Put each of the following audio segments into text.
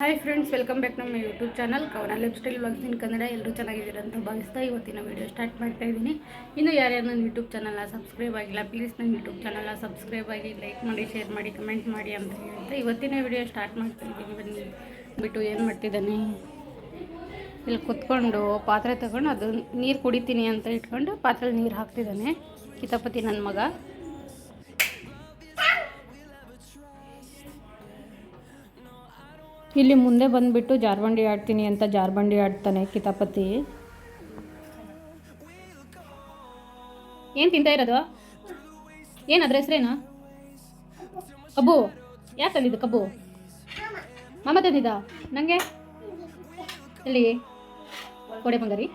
Hi friends, welcome back ನಮ್ಮ YouTube channel ಕವನ life style vlogs ಇನ್ ಕನ್ನಡ. ಎಲ್ಲರೂ ಚೆನ್ನಾಗಿದ್ದೀರಾ ಅಂತ ಭಾವಿಸ್ತಾ ಇವತ್ತಿನ ವೀಡಿಯೋ ಸ್ಟಾರ್ಟ್ ಮಾಡ್ತಾ ಇದ್ದೀನಿ. ಇನ್ನು ಯಾರ್ಯಾರು ನನ್ನ ಯೂಟ್ಯೂಬ್ ಚಾನಲ್ನ ಸಬ್ಸ್ಕ್ರೈಬ್ ಆಗಿಲ್ಲ, ಪ್ಲೀಸ್ ನನ್ನ ಯೂಟ್ಯೂಬ್ ಚಾನಲ್ನ ಸಬ್ಸ್ಕ್ರೈಬ್ ಆಗಿ, ಲೈಕ್ ಮಾಡಿ, ಶೇರ್ ಮಾಡಿ, ಕಮೆಂಟ್ ಮಾಡಿ ಅಂತ ಹೇಳ್ತಾ ಇವತ್ತಿನ ವೀಡಿಯೋ ಸ್ಟಾರ್ಟ್ ಮಾಡ್ತಾ ಇದ್ದೀನಿ. ಬನ್ನಿ ಬಿಟ್ಟು ಏನು ಮಾಡ್ತಿದ್ದಾನೆ, ಇಲ್ಲಿ ಕುತ್ಕೊಂಡು ಪಾತ್ರೆ ತಗೊಂಡು ಅದು ನೀರು ಕುಡಿತೀನಿ ಅಂತ ಇಟ್ಕೊಂಡು ಪಾತ್ರೆಲಿ ನೀರು ಹಾಕ್ತಿದ್ದಾನೆ ಕಿತಾಪತಿ ನನ್ನ ಮಗ. ಇಲ್ಲಿ ಮುಂದೆ ಬಂದುಬಿಟ್ಟು ಜಾರ್ಬಂಡಿ ಆಡ್ತೀನಿ ಅಂತ ಜಾರ್ಬಂಡಿ ಆಡ್ತಾನೆ ಕಿತಾಪತಿ. ಏನು ತಿಂತಾ ಇರೋದು? ಏನು ಅದ್ರ ಹೆಸ್ರೇನು? ಕಬ್ಬು. ಯಾಕೆ ತಂದಿದ್ದು ಕಬ್ಬು? ಮಾಮ ತಂದಿದ್ದ ನನಗೆ? ಎಲ್ಲಿ ಕೊಡೆ ಬಂಗಾರಿ?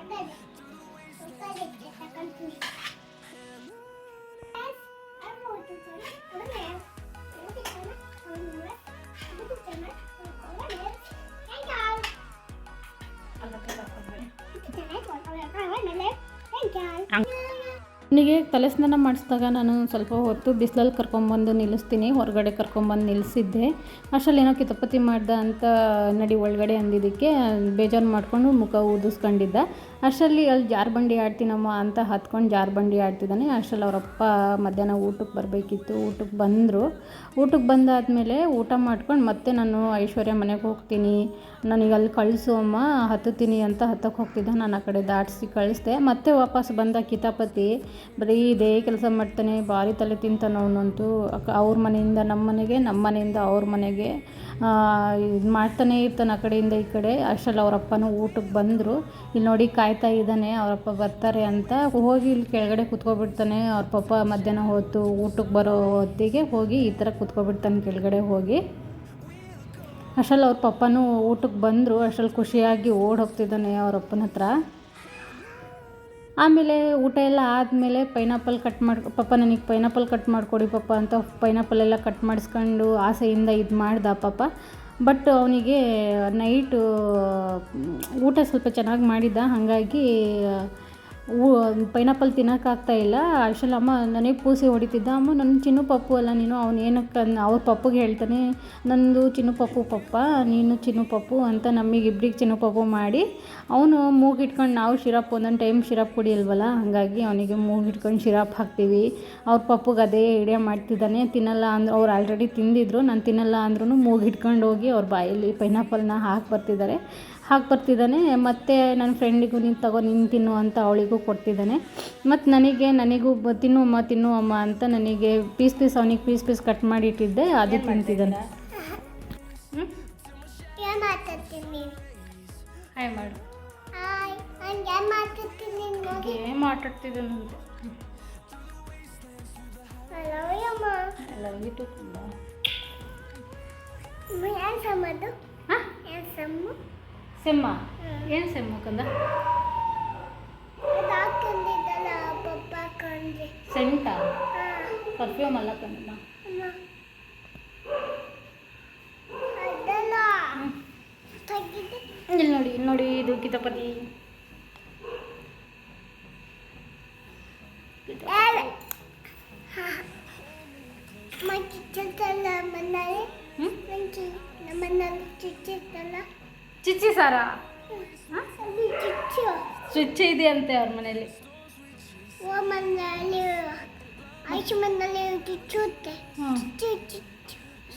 ಅವನಿಗೆ ತಲೆ ಸ್ನಾನ ಮಾಡಿಸಿದಾಗ ನಾನು ಸ್ವಲ್ಪ ಹೊತ್ತು ಬಿಸಿಲಲ್ಲಿ ಕರ್ಕೊಂಬಂದು ನಿಲ್ಲಿಸ್ತೀನಿ, ಹೊರಗಡೆ ಕರ್ಕೊಂಬಂದು ನಿಲ್ಲಿಸಿದ್ದೆ. ಅಷ್ಟರಲ್ಲಿ ಏನೋ ಕಿತಾಪತಿ ಮಾಡ್ದ ಅಂತ ನಡಿ ಒಳಗಡೆ ಅಂದಿದ್ದಕ್ಕೆ ಬೇಜಾರು ಮಾಡಿಕೊಂಡು ಮುಖ ಊದಿಸ್ಕೊಂಡಿದ್ದ. ಅಷ್ಟರಲ್ಲಿ ಅಲ್ಲಿ ಜಾರ್ಬಂಡಿ ಆಡ್ತೀನಮ್ಮ ಅಂತ ಹತ್ಕೊಂಡು ಜಾರ್ಬಂಡಿ ಆಡ್ತಿದ್ದಾನೆ. ಅಷ್ಟರಲ್ಲಿ ಅವರಪ್ಪ ಮಧ್ಯಾಹ್ನ ಊಟಕ್ಕೆ ಬರಬೇಕಿತ್ತು, ಊಟಕ್ಕೆ ಬಂದರು. ಊಟಕ್ಕೆ ಬಂದಾದಮೇಲೆ ಊಟ ಮಾಡ್ಕೊಂಡು ಮತ್ತೆ ನಾನು ಐಶ್ವರ್ಯ ಮನೆಗೆ ಹೋಗ್ತೀನಿ, ನನಗೆ ಅಲ್ಲಿ ಕಳಿಸು ಅಮ್ಮ ಹತ್ತುತ್ತೀನಿ ಅಂತ ಹತ್ತಕ್ಕೆ ಹೋಗ್ತಿದ್ದ. ನಾನು ಆ ಕಡೆ ದಾಟಿಸಿ ಕಳಿಸ್ದೆ. ಮತ್ತೆ ವಾಪಸ್ ಬಂದ ಕಿತಾಪತಿ ಬರೀ ಇದೇ ಕೆಲಸ ಮಾಡ್ತಾನೆ, ಭಾರಿ ತಲೆ ತಿಂತಾನೆ ಅವನಂತೂ. ಅವ್ರ ಮನೆಯಿಂದ ನಮ್ಮ ಮನೆಗೆ, ನಮ್ಮ ಮನೆಯಿಂದ ಅವ್ರ ಮನೆಗೆ ಇದು ಮಾಡ್ತಾನೆ ಇರ್ತಾನೆ ಆ ಕಡೆಯಿಂದ ಈ ಕಡೆ. ಅಷ್ಟರಲ್ಲಿ ಅವರಪ್ಪನೂ ಊಟಕ್ಕೆ ಬಂದರು. ಇಲ್ಲಿ ನೋಡಿ ಕಾಯ್ತಾ ಇದ್ದಾನೆ ಅವರಪ್ಪ ಬರ್ತಾರೆ ಅಂತ. ಹೋಗಿ ಇಲ್ಲಿ ಕೆಳಗಡೆ ಕುತ್ಕೊಬಿಡ್ತಾನೆ. ಅವ್ರ ಪಪ್ಪ ಮಧ್ಯಾಹ್ನ ಹೊತ್ತು ಊಟಕ್ಕೆ ಬರೋ ಹೊತ್ತಿಗೆ ಹೋಗಿ ಈ ಥರ ಕುತ್ಕೊಬಿಡ್ತಾನೆ ಕೆಳಗಡೆ ಹೋಗಿ. ಅಷ್ಟರಲ್ಲಿ ಅವ್ರ ಪಪ್ಪನೂ ಊಟಕ್ಕೆ ಬಂದರು. ಅಷ್ಟರಲ್ಲಿ ಖುಷಿಯಾಗಿ ಓಡಿ ಹೋಗ್ತಿದ್ದಾನೆ ಅವರಪ್ಪನ ಹತ್ರ. ಆಮೇಲೆ ಊಟ ಎಲ್ಲ ಆದಮೇಲೆ ಪೈನಾಪಲ್ ಕಟ್ ಮಾಡಿ, ಪಪ್ಪ ನನಗೆ ಪೈನಾಪಲ್ ಕಟ್ ಮಾಡಿಕೊಡಿ ಪಪ್ಪ ಅಂತ ಪೈನಾಪಲ್ ಎಲ್ಲ ಕಟ್ ಮಾಡಿಸ್ಕೊಂಡು ಆಸೆಯಿಂದ ಇದು ಮಾಡ್ದ ಪಾಪ. ಬಟ್ ಅವನಿಗೆ ನೈಟು ಊಟ ಸ್ವಲ್ಪ ಚೆನ್ನಾಗಿ ಮಾಡಿದ್ದ, ಹಾಗಾಗಿ ಪೈನಾಪಲ್ ತಿನ್ನೋಕ್ಕಾಗ್ತಾಯಿಲ್ಲ. ಅಷ್ಟರಲ್ಲಿ ಅಮ್ಮ ನನಗೆ ಪೂಸಿ ಹೊಡಿತಿದ್ದ. ಅಮ್ಮ ನನ್ನ ಚಿನ್ನು ಪಪ್ಪು ಅಲ್ಲ ನೀನು, ಅವನು ಏನಕ್ಕೆ ಅವ್ರ ಪಪ್ಪಗೆ ಹೇಳ್ತಾನೆ ನಂದು ಚಿನ್ನು ಪಪ್ಪು ಪಪ್ಪ, ನೀನು ಚಿನ್ನು ಪಪ್ಪು ಅಂತ ನಮಗಿಬ್ರಿಗೆ ಚಿನ್ನು ಪಪ್ಪು ಮಾಡಿ ಅವನು ಮೂಗಿಟ್ಕೊಂಡು, ನಾವು ಶಿರಾಪ್ ಒಂದೊಂದು ಟೈಮ್ ಶಿರಾಪ್ ಕುಡಿಯಲ್ವಲ್ಲ, ಹಾಗಾಗಿ ಅವನಿಗೆ ಮೂಗಿಟ್ಕೊಂಡು ಶಿರಾಪ್ ಹಾಕ್ತೀವಿ. ಅವ್ರ ಪಪ್ಪಗೆ ಅದೇ ಐಡಿಯಾ ಮಾಡ್ತಿದ್ದಾನೆ. ತಿನ್ನಲ್ಲ ಅಂದ್ರೆ ಅವ್ರು ಆಲ್ರೆಡಿ ತಿಂದಿದ್ರು, ನಾನು ತಿನ್ನಲ್ಲ ಅಂದ್ರೂ ಮೂಗಿಟ್ಕೊಂಡು ಹೋಗಿ ಅವ್ರ ಬಾಯಲ್ಲಿ ಪೈನಾಪಲ್ನ ಹಾಕಿ ಬರ್ತಿದ್ದಾನೆ. ಮತ್ತು ನನ್ನ ಫ್ರೆಂಡಿಗೂ ನೀನು ತಗೋ ನೀನು ತಿನ್ನು ಅಂತ ಅವಳಿಗೂ ಕೊಡ್ತಿದ್ದಾನೆ. ಮತ್ತು ನನಗೂ ತಿನ್ನು ಅಮ್ಮ ಅಂತ ನನಗೆ ಪೀಸ್ ಅವನಿಗೆ ಪೀಸ್ ಕಟ್ ಮಾಡಿ ಇಟ್ಟಿದ್ದೆ, ಅದು ತಿಂತಿದ್ದಾನೆ. ಹಾಯ್ ಮಾಡು. ಗೇಮ್ ಆಟಾಡ್ತಿದ್ದಾನಂತೆ. ಸೆಮ್ಮ ಏನು ಸೆಮ್ಮು ಕಂದ? ಸೆಂಟ ಪರ್ಫ್ಯೂಮ್ ಅಲ್ಲ ಕಂದ. ಇಲ್ಲಿ ನೋಡಿ ಇದು ಕಿತಾಪತಿ. ಚಿಚ್ಚಿ ಸಾರ ಸ್ವಿಚ್ ಇದೆ ಅಂತೆ ಅವ್ರ ಮನೇಲಿ.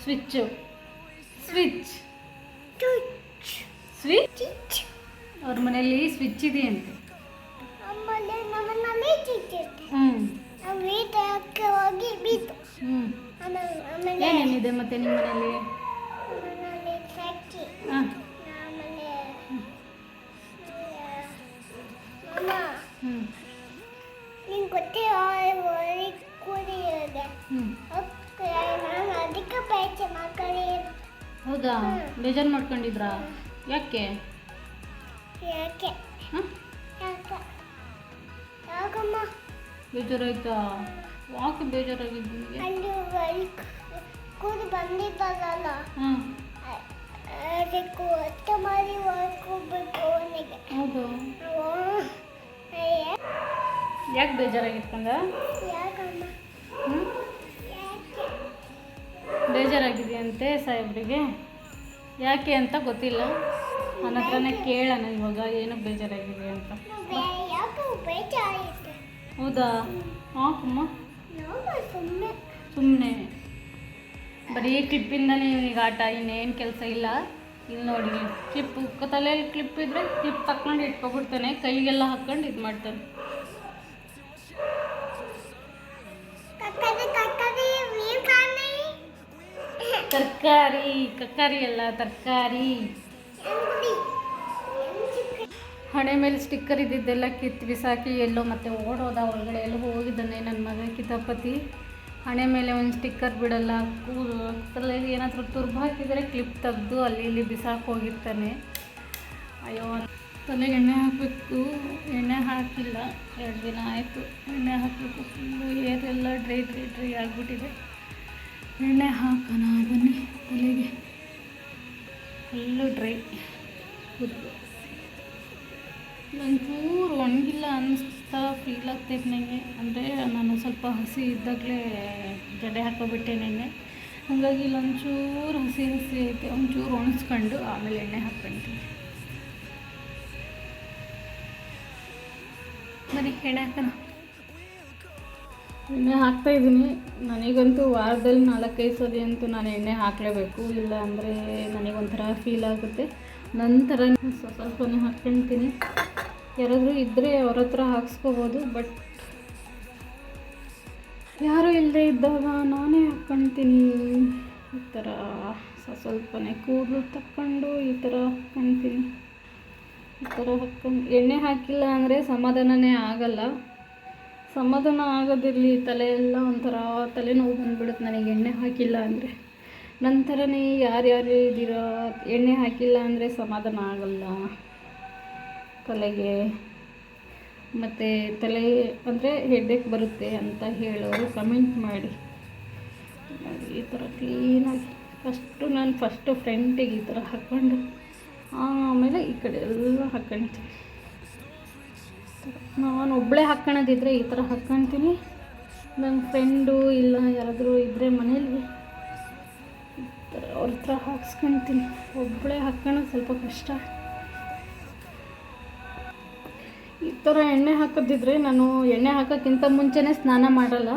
ಸ್ವಿಚ್ ಅವ್ರ ಮನೇಲಿ ಸ್ವಿಚ್ ಇದೆ ಅಂತೆ. ಏನೇನಿದೆ ಮತ್ತೆ ನಿಮ್ಮ ಮನೇಲಿ? ಹೌದಾ, ಬೇಜಾರು ಮಾಡ್ಕೊಂಡಿದ್ರಾ? ಯಾಕೆ ಬೇಜಾರಾಯ್ತಾ? ಯಾಕೆ ಬೇಜಾರಾಗಿದ್ದು ನಿಮಗೆ? ಹೌದು, ಯಾಕೆ ಬೇಜಾರಾಗಿತ್ತಂದ? ಬೇಜಾರಾಗಿದೆಯಂತೆ ಸಾಹೇಬ್ರಿಗೆ. ಯಾಕೆ ಅಂತ ಗೊತ್ತಿಲ್ಲ. ನನ್ನ ಹತ್ರನೇ ಕೇಳೋಣ ಇವಾಗ ಏನಕ್ಕೆ ಬೇಜಾರಾಗಿದೆ ಅಂತ. ಹೌದಾ? ಹಾಕಮ್ಮ. ಸುಮ್ಮನೆ ಬರೀ ಕ್ಲಿಪ್ಪಿಂದನೇ ಇವನಿಗೆ ಆಟ, ಇನ್ನೇನು ಕೆಲಸ ಇಲ್ಲ. ಇಲ್ಲಿ ನೋಡಿ, ಕ್ಲಿಪ್ ತಲೆಯಲ್ಲಿ ಕ್ಲಿಪ್ ಇದ್ದರೆ ಕ್ಲಿಪ್ ತಕ್ಕೊಂಡು ಇಟ್ಕೊಬಿಡ್ತಾನೆ, ಕೈಗೆಲ್ಲ ಹಾಕ್ಕೊಂಡು ಇದು ಮಾಡ್ತಾನೆ. ತರಕಾರಿ, ಕಕ್ಕಾರಿ ಅಲ್ಲ ತರಕಾರಿ. ಹಣೆ ಮೇಲೆ ಸ್ಟಿಕ್ಕರ್ ಇದ್ದಿದ್ದೆಲ್ಲ ಕಿತ್ತು ಬಿಸಾಕಿ ಎಲ್ಲೋ ಮತ್ತೆ ಓಡೋದ, ಒಳಗಡೆ ಎಲ್ಲೋ ಹೋಗಿದ್ದಾನೆ ನನ್ನ ಮಗ ಕಿತಾಪತಿ. ಹಣೆ ಮೇಲೆ ಒಂದು ಸ್ಟಿಕ್ಕರ್ ಬಿಡಲ್ಲ, ತಲೆಯಲ್ಲಿ ಏನಾದರೂ ತುರ್ಬು ಹಾಕಿದರೆ ಕ್ಲಿಪ್ ತೆಗೆದು ಅಲ್ಲಿ ಇಲ್ಲಿ ಬಿಸಾಕಿ ಹೋಗಿರ್ತಾನೆ. ಅಯ್ಯೋ, ತಲೆಗೆ ಎಣ್ಣೆ ಹಾಕಬೇಕು, ಎಣ್ಣೆ ಹಾಕಿಲ್ಲ, 2 ದಿನ ಆಯಿತು. ಎಣ್ಣೆ ಹಾಕಬೇಕು, ಫುಲ್ಲು ಏರೆಲ್ಲ ಡ್ರೈ ಆಗಿಬಿಟ್ಟಿದೆ. ಎಣ್ಣೆ ಹಾಕೋಣ ಬನ್ನಿ. ತಲೆಗೆ ಫುಲ್ಲು ಡ್ರೈ, ಒಂಚೂರು ಒಣಗಿಲ್ಲ ಅನ್ನಿಸ್ತಾ ಫೀಲ್ ಆಗ್ತೈತೆ ನನಗೆ. ಅಂದರೆ ನಾನು ಸ್ವಲ್ಪ ಹಸಿ ಇದ್ದಾಗಲೇ ಜಡೆ ಹಾಕೋಬಿಟ್ಟೆ ನೆನ್ನೆ, ಹಾಗಾಗಿ ಇಲ್ಲೊಂಚೂರು ಹಸಿ ಐತೆ. ಒಂಚೂರು ಒಣಗಿಸ್ಕೊಂಡು ಆಮೇಲೆ ಎಣ್ಣೆ ಹಾಕ್ಕೊಂತೀನಿ. ಬನ್ನಿ ಎಣ್ಣೆ ಹಾಕೋಣ. ಎಣ್ಣೆ ಹಾಕ್ತಾಯಿದ್ದೀನಿ. ನನಗಂತೂ ವಾರದಲ್ಲಿ 4-5 ಸತಿ ಅಂತೂ ನಾನು ಎಣ್ಣೆ ಹಾಕಲೇಬೇಕು, ಇಲ್ಲ ಅಂದರೆ ನನಗೊಂಥರ ಫೀಲ್ ಆಗುತ್ತೆ. ನಂತರ ಸ್ವಲ್ಪನೇ ಹಾಕ್ಕೊಳ್ತೀನಿ. ಯಾರಾದರೂ ಇದ್ದರೆ ಅವ್ರ ಹತ್ರ ಹಾಕ್ಸ್ಕೋಬೋದು, ಬಟ್ ಯಾರೂ ಇಲ್ಲದೆ ಇದ್ದಾಗ ನಾನೇ ಹಾಕ್ಕೊಳ್ತೀನಿ. ಈ ಥರ ಸ್ವಲ್ಪನೇ ಕೂದಲು ತಕ್ಕೊಂಡು ಈ ಥರ ಹಾಕ್ಕೊಳ್ತೀನಿ. ಈ ಥರ ಹಾಕ್ಕೊಂಡು ಎಣ್ಣೆ ಹಾಕಿಲ್ಲ ಅಂದರೆ ಸಮಾಧಾನನೇ ಆಗಲ್ಲ. ಸಮಾಧಾನ ಆಗೋದಿರಲಿ, ತಲೆಯೆಲ್ಲ ಒಂಥರ ತಲೆನೋವು ಬಂದುಬಿಡುತ್ತೆ ನನಗೆ ಎಣ್ಣೆ ಹಾಕಿಲ್ಲ ಅಂದರೆ. ನಂತರನೇ ಯಾರ್ಯಾರು ಇದ್ದೀರೋ, ಎಣ್ಣೆ ಹಾಕಿಲ್ಲ ಅಂದರೆ ಸಮಾಧಾನ ಆಗಲ್ಲ ತಲೆಗೆ. ಮತ್ತು ತಲೆ ಅಂದರೆ ಹೆಡ್ಡೇಕ್ ಬರುತ್ತೆ ಅಂತ ಹೇಳೋರು ಕಮೆಂಟ್ ಮಾಡಿ. ಈ ಥರ ಕ್ಲೀನಾಗಿ ಫಸ್ಟು ಫ್ರಂಟಿಗೆ ಈ ಥರ ಹಾಕ್ಕೊಂಡು ಆಮೇಲೆ ಈ ಕಡೆ ಎಲ್ಲ ಹಾಕ್ಕೊಳ್ತೀನಿ. ನಾನು ಒಬ್ಬಳೇ ಹಾಕ್ಕೊಳೋದಿದ್ರೆ ಈ ಥರ ಹಾಕ್ಕೊಳ್ತೀನಿ. ನನ್ನ ಫ್ರೆಂಡು ಇಲ್ಲ ಯಾರಾದರೂ ಇದ್ದರೆ ಮನೇಲಿ ಈ ಥರ ಅವ್ರ ಹತ್ರ ಹಾಕ್ಸ್ಕೊಳ್ತೀನಿ. ಒಬ್ಬಳೇ ಹಾಕ್ಕೊಳ್ಳೋದು ಸ್ವಲ್ಪ ಕಷ್ಟ. ಈ ಥರ ಎಣ್ಣೆ ಹಾಕೋದಿದ್ರೆ ನಾನು ಎಣ್ಣೆ ಹಾಕೋಕ್ಕಿಂತ ಮುಂಚೆನೇ ಸ್ನಾನ ಮಾಡಲ್ಲ.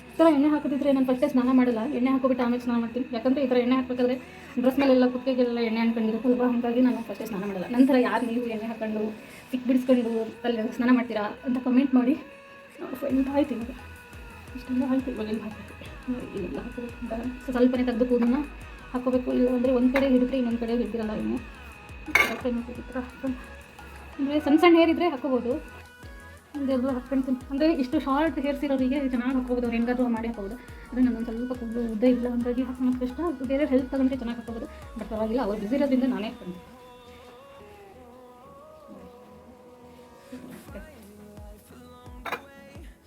ಈ ಥರ ಎಣ್ಣೆ ಹಾಕೋದಿದ್ರೆ ನಾನು ಫಸ್ಟೇ ಸ್ನಾನ ಮಾಡಲ್ಲ, ಎಣ್ಣೆ ಹಾಕೋಬಿಟ್ಟು ಆಮೇಲೆ ಸ್ನಾನ ಮಾಡ್ತೀನಿ. ಯಾಕಂದರೆ ಈ ಥರ ಎಣ್ಣೆ ಹಾಕಬೇಕಾದ್ರೆ ಡ್ರೆಸ್ ಮೇಲೆಲ್ಲ ಕುತ್ತಿಗೆಗೆಲ್ಲ ಎಣ್ಣೆ ಅಂದ್ಕೊಂಡಿರುತ್ತಲ್ವ, ಹಾಗಾಗಿ ನಾನು ಫಸ್ಟೇ ಸ್ನಾನ ಮಾಡಲ್ಲ. ನಂತರ ಯಾರು ನೀವು ಎಣ್ಣೆ ಹಾಕ್ಕೊಂಡು ಸಿಕ್ ಬಿಡಿಸ್ಕೊಂಡು ತಲೆ ಸ್ನಾನ ಮಾಡ್ತೀರಾ ಅಂತ ಕಮೆಂಟ್ ಮಾಡಿ. ಫ್ರೆಂಡ್ ಆಯ್ತು, ಇವಾಗ ಇಷ್ಟೆಲ್ಲ ಆಯ್ತು. ಇವಾಗ ಇಲ್ಲಿ ಹಾಕಬೇಕು, ಇಲ್ಲೆಲ್ಲ ಹಾಕೋಬೇಕು. ಸ್ವಲ್ಪನೇ ತೆಗೆದು ಕೂದಲನ್ನ ಹಾಕೋಬೇಕು, ಇಲ್ಲ ಅಂದರೆ ಒಂದು ಕಡೆ ಹಿಡಿದ್ರೆ ಇನ್ನೊಂದು ಕಡೆ ಹಿಡಿದಿರಲ್ಲ ಎಣ್ಣೆ. ಈ ಥರ ಹಾಕೊಂಡು ಅಂದರೆ ಸಣ್ಣ ಹೇರ್ ಇದ್ದರೆ ಹಾಕೋಬೋದು. ಇದೆಲ್ಲ ಹಾಕ್ಕೊಳ್ತೀನಿ. ಅಂದರೆ ಇಷ್ಟು ಶಾರ್ಟ್ ಹೇರ್ಸ್ ಇರೋರಿಗೆ ಚೆನ್ನಾಗಿ ಹಾಕೋಬೋದು, ಅವ್ರು ಹೆಂಗಾದರೂ ಮಾಡಿ ಹಾಕೋಬೋದು. ಅಂದರೆ ನನ್ನೊಂದು ಸ್ವಲ್ಪ ಕೂದಲು ಉದ್ದ ಇಲ್ಲ, ಹಾಗಾಗಿ ಹಾಕೋದು ಕಷ್ಟ. ಬೇರೆ ಹೆಲ್ಪ್ ತಗೊಂಡ್ರೆ ಚೆನ್ನಾಗಿ ಹಾಕೋಬೋದು, ಬಟ್ ಪರವಾಗಿಲ್ಲ, ಅವ್ರು ಬಿಸಿ ಇರೋದ್ರಿಂದ ನಾನೇ ಹಾಕ್ತೀನಿ.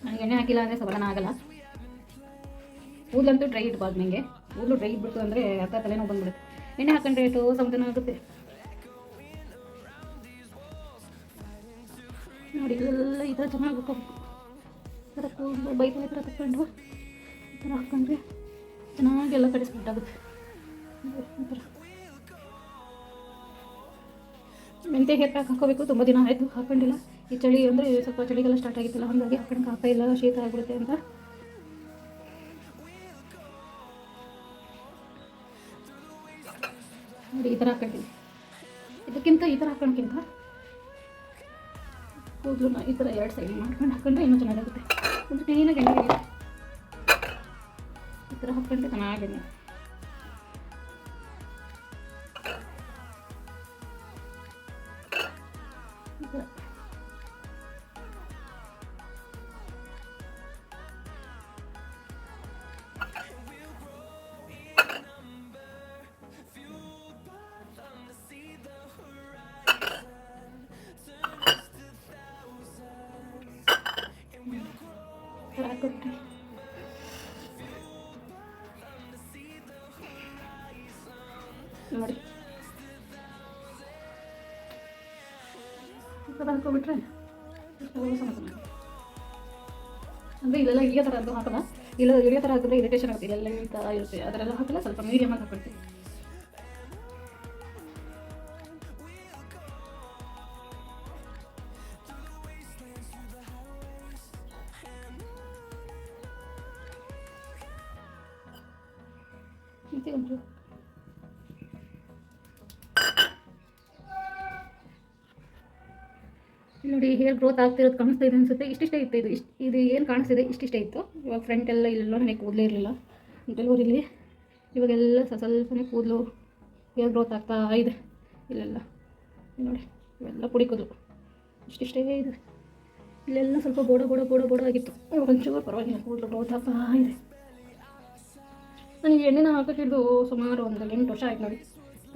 ನನಗೆ ಎಣ್ಣೆ ಹಾಕಿಲ್ಲ ಅಂದರೆ ಸಮಾಧಾನ ಆಗಲ್ಲ. ಕೂದಲಂತೂ ಡ್ರೈ ಇಡಬಾರ್ದು. ನನಗೆ ಕೂದಲು ಡ್ರೈ ಇಟ್ಬಿಡ್ತು ಅಂದರೆ ಅರ್ಧ ತಲೆನೋವು ಬಂದ್ಬಿಡುತ್ತೆ. ಎಣ್ಣೆ ಹಾಕೊಂಡ್ರೆ ಇಟ್ಟು ಸಮಾಧಾನ ಆಗುತ್ತೆ. ನೋಡಿ, ಇದೆಲ್ಲ ಈ ಥರ ಚೆನ್ನಾಗಿ ಹಾಕೋಬೇಕು. ಈ ಥರ ಕೂದಲು ಬೈಕ್ ಈ ಥರ ತಗೊಂಡು ಈ ಥರ ಹಾಕ್ಕೊಂಡ್ರೆ ಚೆನ್ನಾಗಿ ಎಲ್ಲ ಕಡೆ ಸ್ಪ್ರೆಡ್ ಆಗುತ್ತೆ. ಈ ಥರ ಮೆಂತ್ಯ ಹೇರ್ ಪ್ಯಾಕ್ ಹಾಕೋಬೇಕು. ತುಂಬ ದಿನ ಆಯಿತು ಹಾಕೊಂಡಿಲ್ಲ. ಈ ಚಳಿ ಅಂದರೆ ಸ್ವಲ್ಪ ಚಳಿಗೆಲ್ಲ ಸ್ಟಾರ್ಟ್ ಆಗಿತ್ತಲ್ಲ, ಹಾಗಾಗಿ ಹಾಕೊಂಡು ಆಗ್ತಾಯಿಲ್ಲ, ಶೀತ ಆಗಿಬಿಡುತ್ತೆ ಅಂತ. ನೋಡಿ, ಈ ಥರ ಹಾಕ್ಕೊಂತೀನಿ. ಇದಕ್ಕಿಂತ ಈ ಥರ ಹಾಕೋಣಕ್ಕಿಂತ ಕೂದಲನ್ನ ಈ ಥರ 2 ಸೈಡ್ ಮಾಡ್ಕೊಂಡು ಹಾಕೊಂಡ್ರೆ ಇನ್ನೂ ಚೆನ್ನಾಗಿರುತ್ತೆ. ಅಂದರೆ ಕ್ಲೀನಾಗಿ ಎಣ್ಣೆ ಈ ಥರ ಹಾಕ್ಕೊಂಡ್ರೆ ಚೆನ್ನಾಗಿ ಎಣ್ಣೆ. ಹಾಕೊಟ್ಟಿ ನೋಡಿ, ಈ ಥರ ಹಾಕೊಬಿಟ್ರೆ ಸಮಾಧಾನ. ಅಂದರೆ ಇಲ್ಲೆಲ್ಲ ಇಳಿಯೋ ಥರ ಅದು ಹಾಕಲ್ಲ, ಇಲ್ಲ ಇಳಿಯೋ ಥರ ಹಾಕಿದ್ರೆ ಇರಿಟೇಷನ್ ಆಗುತ್ತೆ. ಇಲ್ಲೆಲ್ಲ ಈ ಥರ ಇರುತ್ತೆ, ಅದರೆಲ್ಲ ಹಾಕಲ್ಲ. ಸ್ವಲ್ಪ ಮೀಡಿಯಮ್ ಆಗಿ ಹಾಕೊಳ್ತೀವಿ. ಮತ್ತೆ ಒಂಚೂರು ನೋಡಿ ಹೇರ್ ಗ್ರೋತ್ ಆಗ್ತಿರೋದು ಕಾಣಿಸ್ತಾ ಇದೆ ಅನಿಸುತ್ತೆ. ಇಷ್ಟಿಷ್ಟೇ ಇತ್ತು ಇದು ಏನು ಕಾಣಿಸ್ತಿದೆ ಇಷ್ಟಿಷ್ಟೇ ಇತ್ತು. ಇವಾಗ ಫ್ರಂಟ್ ಎಲ್ಲ ಇಲ್ಲೆಲ್ಲ ನನಗೆ ಕೂದಲೇ ಇರಲಿಲ್ಲ ಡೆಲಿವರಿಲಿ. ಇವಾಗೆಲ್ಲ ಸ್ವಲ್ಪನೇ ಕೂದಲು ಹೇರ್ ಗ್ರೋತ್ ಆಗ್ತಾ ಇದೆ ಇಲ್ಲೆಲ್ಲ ನೋಡಿ. ಇವೆಲ್ಲ ಪುಡಿ ಕೂದಲು ಇಷ್ಟಿಷ್ಟೇ ಇದೆ. ಇಲ್ಲೆಲ್ಲ ಸ್ವಲ್ಪ ಬೋಡ ಆಗಿತ್ತು. ಒಂಚೂರು ಪರವಾಗಿಲ್ಲ ಕೂದಲು ಗ್ರೋತ್ ಆಗ್ತಾ ಇದೆ. ನನಗೆ ಎಣ್ಣೆನ ಹಾಕೋಕೆ ಹಿಡಿದು ಸುಮಾರು ಒಂದು 8 ವರ್ಷ ಆಯ್ತು ನೋಡಿ.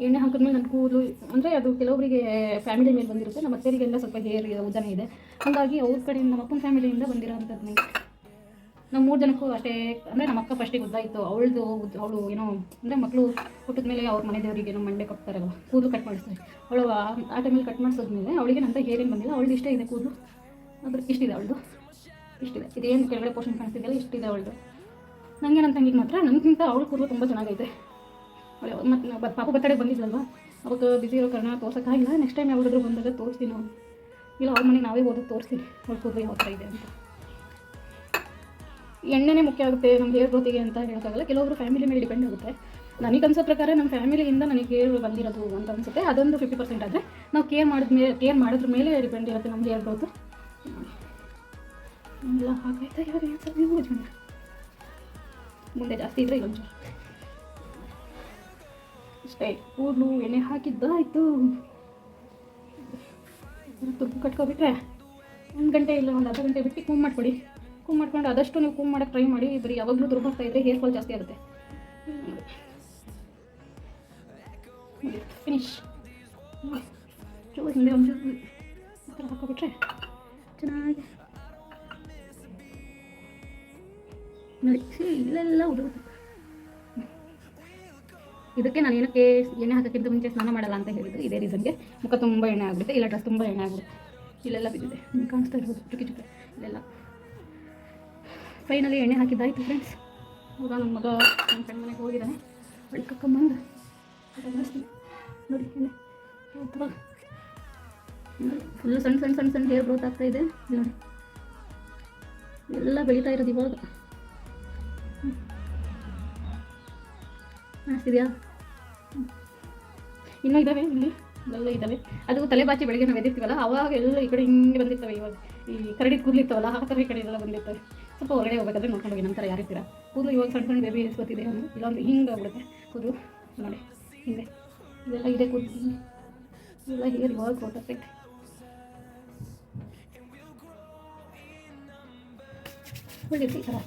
ಎಣ್ಣೆ ಹಾಕಿದ್ಮೇಲೆ ನನ್ನ ಕೂದಲು ಅಂದರೆ ಅದು ಕೆಲವರಿಗೆ ಫ್ಯಾಮಿಲಿ ಮೇಲೆ ಬಂದಿರುತ್ತೆ. ನಮ್ಮ ಅತ್ತೆಯರಿಗೆಲ್ಲ ಸ್ವಲ್ಪ ಹೇರ್ ಉದ್ದನೇ ಇದೆ. ಹಾಗಾಗಿ ಅವ್ರ ಕಡೆಯಿಂದ ನಮ್ಮ ಅಪ್ಪನ ಫ್ಯಾಮಿಲಿಯಿಂದ ಬಂದಿರೋಂಥದ್ದು ನನಗೆ. ನಮ್ಮ 3 ಜನಕ್ಕೂ ಅಷ್ಟೇ. ಅಂದರೆ ನಮ್ಮ ಅಕ್ಕ ಫಸ್ಟಿಗೆ ಉದ್ದ ಇತ್ತು. ಅವಳು ಏನೋ ಅಂದರೆ ಮಕ್ಕಳು ಹುಟ್ಟಿದ ಮೇಲೆ ಅವ್ರ ಮನೆ ದೇವರಿಗೆ ನಮ್ಮ ಮಂಡೆ ಕೊಡ್ತಾರಲ್ವ, ಕೂದಲು ಕಟ್ ಮಾಡಿಸ್ತಾರೆ. ಅವಳು ಆ ಟೈಮಲ್ಲಿ ಕಟ್ ಮಾಡಿಸಿದ್ಮೇಲೆ ಅವಳಿಗೆ ನಂತ ಹೇರೇನು ಬಂದಿಲ್ಲ. ಅವಳು ಇಷ್ಟೇ ಇದೆ ಕೂದಲು. ಅದ್ರ ಇಷ್ಟಿದೆ ಅವಳದು, ಇಷ್ಟಿದೆ. ಇದೇನು ಕೆಳಗಡೆ ಪೋರ್ಷನ್ ಕಾಣಿಸ್ತಿದೆಯಲ್ಲ ಇಷ್ಟಿದೆ ಅವಳದು. ನನಗೆ ನನ್ನ ತಂಗಿಗೆ ಮಾತ್ರ ನನಗಿಂತ ಅವಳು ಕೂದಲು ತುಂಬ ಚೆನ್ನಾಗೈತೆ. ಮತ್ತು ಪಾಪ ಬರ್ತಡೆ ಬಂದಿದ್ಲಲ್ವ, ಅವಾಗ ಬಿಸಿ ಇರೋ ಕಾರಣ ತೋರ್ಸೋಕ್ಕಾಗಿಲ್ಲ. ನೆಕ್ಸ್ಟ್ ಟೈಮ್ ಯಾವಾಗಾದ್ರೂ ಬಂದಾಗ ತೋರಿಸ್ತೀನಿ ನಾವು. ಇಲ್ಲ ಅವ್ರ ಮನೆಗೆ ನಾವೇ ಹೋದಾಗ ತೋರಿಸ್ತೀನಿ ಅವ್ಳ ಕೂದಲು ಯಾವ ಥರ ಇದೆ ಅಂತ. ಎಣ್ಣೆನೇ ಮುಖ್ಯ ಆಗುತ್ತೆ ನಮ್ಮ ಹೇರ್ ಗ್ರೋತಿಗೆ ಅಂತ ಹೇಳೋಕ್ಕಾಗಲ್ಲ. ಕೆಲವೊಬ್ರು ಫ್ಯಾಮಿಲಿ ಮೇಲೆ ಡಿಪೆಂಡ್ ಆಗುತ್ತೆ. ನನಗೆ ಅನ್ಸೋ ಪ್ರಕಾರ ನಮ್ಮ ಫ್ಯಾಮಿಲಿಯಿಂದ ನನಗೆ ಹೇರ್ ಬಂದಿರೋದು ಅಂತ ಅನಿಸುತ್ತೆ. ಅದೊಂದು 50% ಆದರೆ ನಾವು ಕೇರ್ ಮಾಡಿದ್ರ ಮೇಲೆ ಡಿಪೆಂಡ್ ಇರುತ್ತೆ ನಮ್ಮ ಹೇರ್ ಗ್ರೋತು. ಎಲ್ಲ ಹಾಕೈತೆ ಇವಾಗ ಏನು ಮುಂದೆ ಜಾಸ್ತಿ ಇದ್ದರೆ ಇದೊಂಚೂರು ಅಷ್ಟೇ. ಕೂದಲು ಎಣ್ಣೆ ಹಾಕಿದ್ದಾಯಿತು. ತುಪ್ಪ ಕಟ್ಕೊಬಿಟ್ರೆ 1 ಗಂಟೆ ಇಲ್ಲ ಒಂದು ಅರ್ಧ ಗಂಟೆ ಬಿಟ್ಟು ಕೂಮ್ ಮಾಡಿಕೊಡಿ. ಕೂಮ್ ಮಾಡ್ಕೊಂಡು ಆದಷ್ಟು ನೀವು ಕೂಮ್ ಮಾಡೋಕ್ಕೆ ಟ್ರೈ ಮಾಡಿ. ಬರೀ ಯಾವಾಗಲೂ ತುರುಬ ಹಾಕ್ತಾ ಇದ್ದರೆ ಹೇರ್ ಫಾಲ್ ಜಾಸ್ತಿ ಆಗುತ್ತೆ. ಫಿನಿಶ್. ಹಿಂದೆ ಒಂಚೂರು ಈ ಥರ ಹಾಕೋಬಿಟ್ರೆ ಚೆನ್ನಾಗಿ ನೋಡಿ. ಇಲ್ಲೆಲ್ಲ ಉದುರುತ್ತೆ. ಇದಕ್ಕೆ ನಾನು ಏನಕ್ಕೆ ಎಣ್ಣೆ ಹಾಕೋಕ್ಕಿಂತ ಮುಂಚೆ ಸ್ನಾನ ಮಾಡಲ್ಲ ಅಂತ ಹೇಳಿದ್ರು ಇದೇ ರೀಸನ್ಗೆ. ಮುಖ ತುಂಬ ಎಣ್ಣೆ ಆಗಿಬಿಡುತ್ತೆ, ಇಲ್ಲ ಡ್ರೆಸ್ ತುಂಬ ಎಣ್ಣೆ ಆಗಿಬಿಡುತ್ತೆ. ಇಲ್ಲೆಲ್ಲ ಬಿದ್ದಿದೆ, ನಿಮ್ಗೆ ಕಾಣಿಸ್ತಾ ಇರ್ಬೋದು ಚುಕ್ಕಿ ಇಲ್ಲೆಲ್ಲ. ಫೈನಲಿ ಎಣ್ಣೆ ಹಾಕಿದ್ದಾಯಿತು ಫ್ರೆಂಡ್ಸ್. ಇವಾಗ ನನ್ನ ಮಗ ನನ್ನ ಫ್ರೆಂಡ್ ಮನೆಗೆ ಹೋಗಿದ್ದಾನೆ. ಬಳಿ ಕರ್ಕೊಂಬಂದು ನೋಡಿ ಎಣ್ಣೆ ಯಾವ ಥರ ಫುಲ್ಲು ಸಣ್ಣ ಹೇರ್ ಗ್ರೋತ್ ಆಗ್ತಾ ಇದೆ ನೋಡಿ. ಎಲ್ಲ ಬೆಳೀತಾ ಇರೋದು ಇವಾಗ. ಕಾಣಿಸ್ತಿದೆಯಾ? ಇನ್ನೂ ಇದ್ದಾವೆ ಇಲ್ಲಿ ಎಲ್ಲ ಇದ್ದಾವೆ. ಅದು ತಲೆ ಬಾಚಿ ಬೆಳಗ್ಗೆ ನಾವು ಎದಿರ್ತೀವಲ್ಲ ಅವಾಗ ಎಲ್ಲ ಈ ಕಡೆ ಹಿಂಗೆ ಬಂದಿರ್ತವೆ. ಇವಾಗ ಈ ಕರಡಿ ಕೂದಲಿರ್ತವಲ್ಲ ಆ ಥರ ಈ ಕಡೆ ಎಲ್ಲ ಬಂದಿರ್ತವೆ. ಸ್ವಲ್ಪ ಹೊರಗಡೆ ಹೋಗ್ಬೇಕಾದ್ರೆ ನೋಡ್ಕೊಂಡು ಹೋಗಿ ನಂತರ ಯಾರಿರ್ತೀರ. ಕೂದಲು ಇವಾಗ ಸಣ್ಣ ಬೇಬಿ ಎಸ್ಕೊತಿದೆ ಇಲ್ಲಾಂದ್ರೆ ಹಿಂಗೆ ಆಗ್ಬಿಡುತ್ತೆ ಕೂದಲು ನೋಡಿ ಹಿಂಗೆ. ಇದೆಲ್ಲ ಇದೆ ಕೂದಲು ಎಲ್ಲ ಹೇರ್ ಇವಾಗ ಗ್ರೋತ್ ಆಗ್ತೈತೆ. ಒಳ್ಳೆಯದು ಈ ಥರ.